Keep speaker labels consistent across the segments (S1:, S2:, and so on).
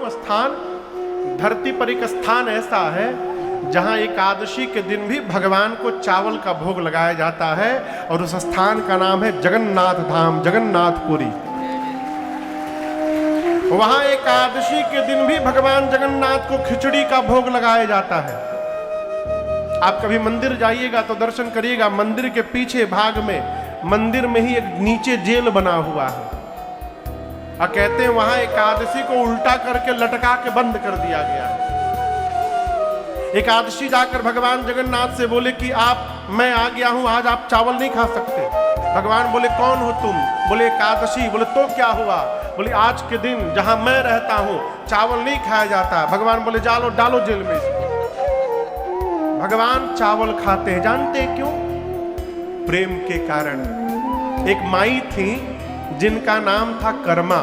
S1: स्थान, धरती पर एक स्थान ऐसा है जहां एकादशी के दिन भी भगवान को चावल का भोग लगाया जाता है, और उस स्थान का नाम है जगन्नाथ धाम, जगन्नाथपुरी। वहां एकादशी के दिन भी भगवान जगन्नाथ को खिचड़ी का भोग लगाया जाता है। आप कभी मंदिर जाइएगा तो दर्शन करिएगा, मंदिर के पीछे भाग में, मंदिर में ही एक नीचे जेल बना हुआ है, और कहते हैं वहां एकादशी को उल्टा करके लटका के बंद कर दिया गया है। एकादशी जाकर भगवान जगन्नाथ से बोले कि मैं आ गया हूं, आज आप चावल नहीं खा सकते। भगवान बोले कौन हो तुम? बोले एकादशी। बोले तो क्या हुआ? बोले आज के दिन जहां मैं रहता हूं चावल नहीं खाया जाता। भगवान बोले डालो जेल में इसको। भगवान चावल खाते हैं, जानते हैं क्यों? प्रेम के कारण। एक माई थी जिनका नाम था कर्मा।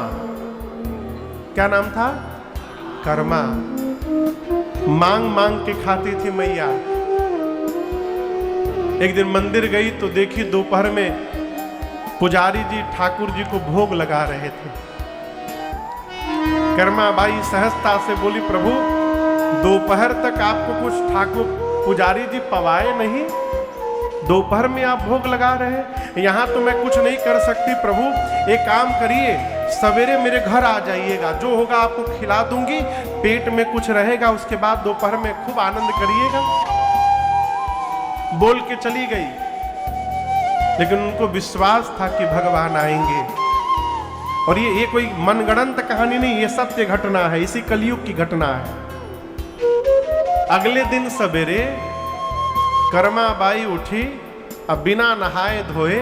S1: क्या नाम था? कर्मा। मांग मांग के खाती थी मैया। एक दिन मंदिर गई तो देखी दोपहर में पुजारी जी ठाकुर जी को भोग लगा रहे थे। कर्मा बाई सहजता से बोली, प्रभु दोपहर तक आपको कुछ ठाकुर पुजारी जी पवाए नहीं, दोपहर में आप भोग लगा रहे हैं? यहाँ तो मैं कुछ नहीं कर सकती प्रभु, एक काम करिए, सवेरे मेरे घर आ जाइएगा, जो होगा आपको खिला दूंगी, पेट में कुछ रहेगा, उसके बाद दोपहर में खूब आनंद करिएगा। बोल के चली गई, लेकिन उनको विश्वास था कि भगवान आएंगे। और ये कोई मनगढ़ंत कहानी नहीं, ये सत्य घटना है, इसी कलयुग की घटना है। अगले दिन सवेरे कर्मा बाई उठी, अब बिना नहाए धोए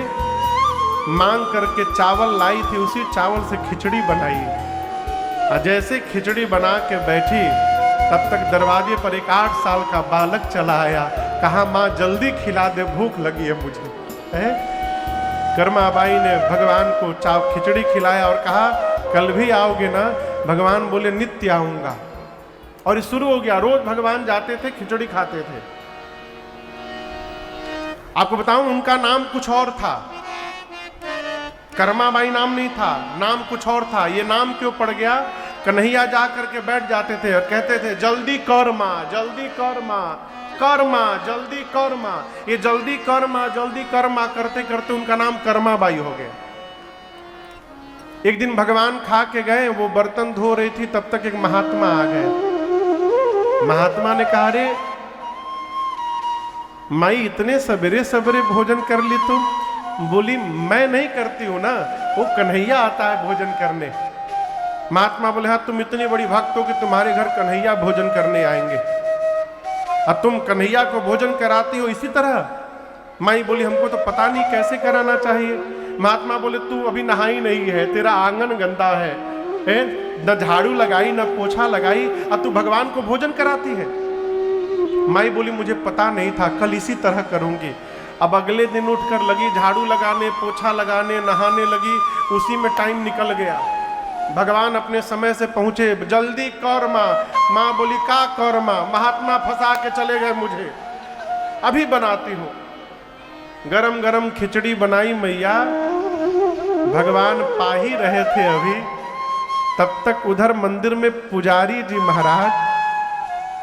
S1: मांग करके चावल लाई थी, उसी चावल से खिचड़ी बनाई। और जैसे खिचड़ी बना के बैठी, तब तक दरवाजे पर एक 8 साल का बालक चला आया, कहा माँ जल्दी खिला दे, भूख लगी है मुझे। है? कर्मा बाई ने भगवान को खिचड़ी खिलाया और कहा कल भी आओगे ना? भगवान बोले नित्य आऊंगा। और ये शुरू हो गया, रोज भगवान जाते थे, खिचड़ी खाते थे। आपको बताऊं, उनका नाम कुछ और था, कर्माबाई नाम नहीं था, नाम कुछ और था। ये नाम क्यों पड़ गया? कन्हैया जा करके बैठ जाते थे और कहते थे जल्दी कर मां, जल्दी कर मां, कर मां, जल्दी कर मां। ये जल्दी कर मां, जल्दी कर मां करते करते उनका नाम कर्माबाई हो गया। एक दिन भगवान खा के गए, वो बर्तन धो रही थी, तब तक एक महात्मा आ गए। महात्मा ने कहा रे माई, इतने सवेरे सवेरे भोजन कर ली तुम? बोली मैं नहीं करती हूं ना, वो कन्हैया आता है भोजन करने। महात्मा बोले हाँ, तुम इतनी बड़ी भक्त हो कि तुम्हारे घर कन्हैया भोजन करने आएंगे, अब तुम कन्हैया को भोजन कराती हो इसी तरह? माई बोली हमको तो पता नहीं कैसे कराना चाहिए। महात्मा बोले तू अभी नहाई नहीं है, तेरा आंगन गंदा है, न झाड़ू लगाई न पोछा लगाई, अब तू भगवान को भोजन कराती है। माई बोली मुझे पता नहीं था, कल इसी तरह करूंगी। अब अगले दिन उठकर लगी झाड़ू लगाने, पोछा लगाने, नहाने लगी, उसी में टाइम निकल गया। भगवान अपने समय से पहुंचे, जल्दी कर मां। मां बोली का कर मां? महात्मा फंसा के चले गए मुझे, अभी बनाती हूं। गरम गरम खिचड़ी बनाई मैया, भगवान पा ही रहे थे अभी, तब तक उधर मंदिर में पुजारी जी महाराज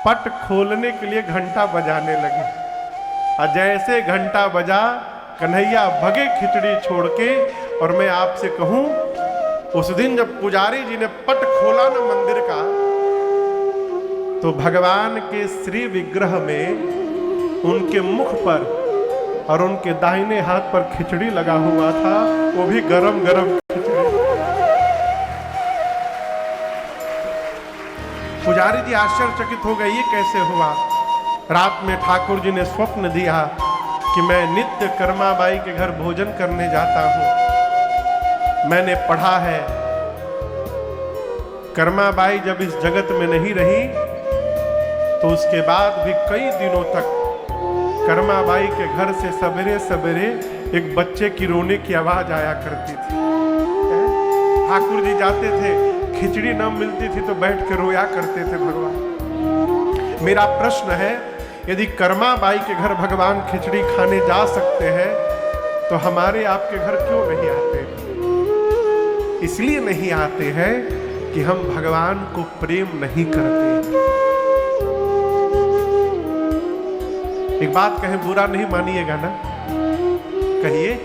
S1: पट खोलने के लिए घंटा बजाने लगे। और जैसे घंटा बजा, कन्हैया भगे खिचड़ी छोड़ के। और मैं आपसे कहूं, उस दिन जब पुजारी जी ने पट खोला ना मंदिर का, तो भगवान के श्री विग्रह में उनके मुख पर और उनके दाहिने हाथ पर खिचड़ी लगा हुआ था, वो भी गरम गरम खिचड़ी। पुजारी जी आश्चर्यचकित हो गए, ये कैसे हुआ? रात में ठाकुर जी ने स्वप्न दिया कि मैं नित्य कर्माबाई के घर भोजन करने जाता हूं। मैंने पढ़ा है कर्माबाई जब इस जगत में नहीं रही तो उसके बाद भी कई दिनों तक कर्माबाई के घर से सवेरे सवेरे एक बच्चे की रोने की आवाज आया करती थी। ठाकुर जी जाते थे, खिचड़ी न मिलती थी तो बैठ के रोया करते थे भगवान। मेरा प्रश्न है, यदि कर्माबाई के घर भगवान खिचड़ी खाने जा सकते हैं तो हमारे आपके घर क्यों नहीं आते? इसलिए नहीं आते हैं कि हम भगवान को प्रेम नहीं करते। एक बात कहें, बुरा नहीं मानिएगा ना, कहिए।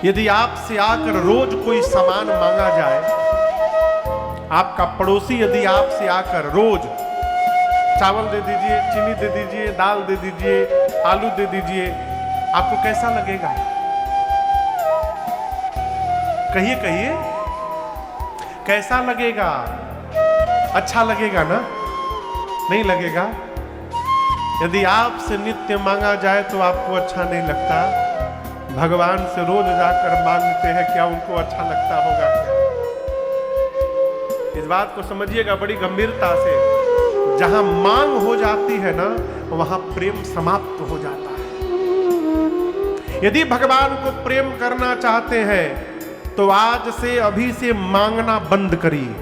S1: यदि आपसे आकर रोज कोई सामान मांगा जाए, आपका पड़ोसी यदि आपसे आकर रोज चावल दे दीजिए, चीनी दे दीजिए, दाल दे दीजिए, आलू दे दीजिए, आपको कैसा लगेगा? कहिए कहिए, कैसा लगेगा? अच्छा लगेगा ना? नहीं लगेगा। यदि आपसे नित्य मांगा जाए तो आपको अच्छा नहीं लगता। भगवान से रोज जाकर मांगते हैं, क्या उनको अच्छा लगता होगा? इस बात को समझिएगा बड़ी गंभीरता से। जहां मांग हो जाती है ना, वहां प्रेम समाप्त हो जाता है। यदि भगवान को प्रेम करना चाहते हैं तो आज से, अभी से मांगना बंद करिए।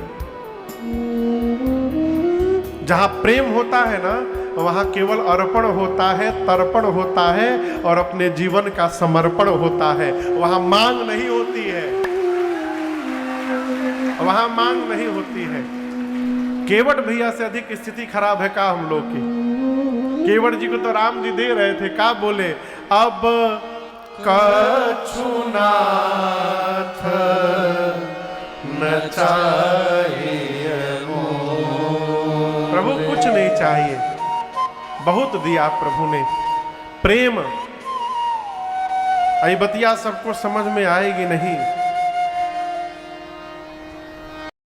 S1: जहां प्रेम होता है ना, वहां केवल अर्पण होता है, तर्पण होता है और अपने जीवन का समर्पण होता है। वहां मांग नहीं होती है, वहां मांग नहीं होती है। केवट भैया से अधिक स्थिति खराब है का हम लोग की? केवट जी को तो राम जी दे रहे थे, का बोले, अब कछु नाथ न चाहिए, प्रभु कुछ नहीं चाहिए, बहुत दिया प्रभु ने। प्रेम, आई बतिया सबको समझ में आएगी नहीं।